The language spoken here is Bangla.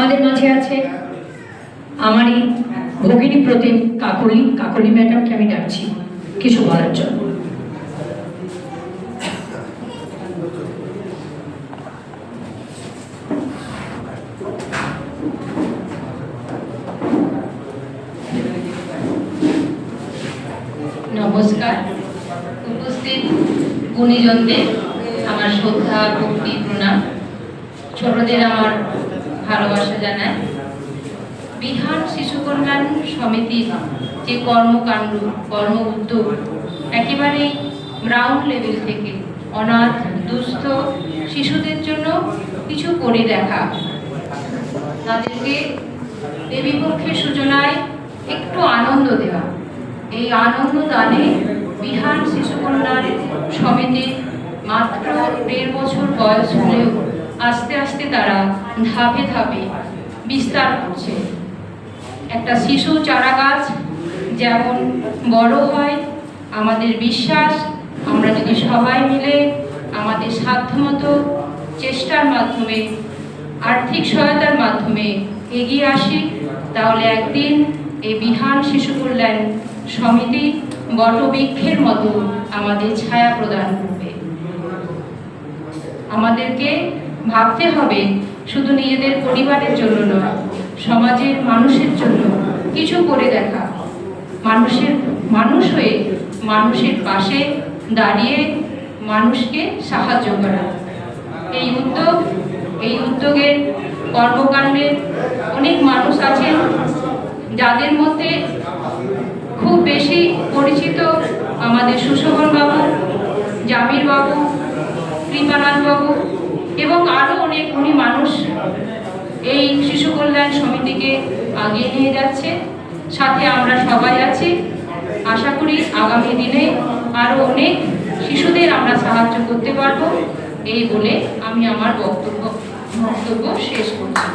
আমাদের মাঝে আছে আমারই ভগিনী প্রতিম কাকলি ম্যাডামকে আমি ডাকছি কিছু বলার জন্য। নমস্কার। উপস্থিত গুণীজনদের আমার শ্রদ্ধা ভক্তি প্রণাম। ছোটদের আমার ভালোবাসা জানাই। বিহান শিশু কল্যাণ সমিতির যে কর্মকাণ্ড কর্ম উদ্যোগ একেবারেই গ্রাউন্ড লেভেল থেকে অনাথ দুস্থ শিশুদের জন্য কিছু করে দেখা, তাদেরকে দেবীপক্ষের সূচনায় একটু আনন্দ দেওয়া, এই আনন্দ দানে বিহান শিশু কল্যাণ সমিতির মাত্র 1.5 বছর বয়স হলেও আস্তে আস্তে তারা ধাপে ধাপে বিস্তার করছে। একটা শিশু চারা গাছ যেমন বড় হয়, আমাদের বিশ্বাস আমরা যদি সবাই মিলে আমাদের সাধ্যমতো চেষ্টার মাধ্যমে আর্থিক সহায়তার মাধ্যমে এগিয়ে আসি, তাহলে একদিন এই বিহান শিশু কল্যাণ সমিতি বটবৃক্ষের মতো আমাদের ছায়া প্রদান করবে। আমাদেরকে ভাবতে হবে শুধু নিজেদের পরিবারের জন্য নয়, সমাজের মানুষের জন্য কিছু করে দেখা, মানুষ হয়ে মানুষের পাশে দাঁড়িয়ে মানুষকে সাহায্য করা। এই উদ্যোগের কর্মকাণ্ডে অনেক মানুষ আছেন যাদের মধ্যে খুব বেশি পরিচিত আমাদের সুশোভন বাবু, জামির বাবু, কৃপানাথ বাবু এবং আরও অনেক গুণী মানুষ এই শিশু কল্যাণ সমিতিকে এগিয়ে নিয়ে যাচ্ছে। সাথে আমরা সবাই আছি। আশা করি আগামী দিনে আরও অনেক শিশুদের আমরা সাহায্য করতে পারবো। এই বলে আমি আমার বক্তব্য শেষ করছি।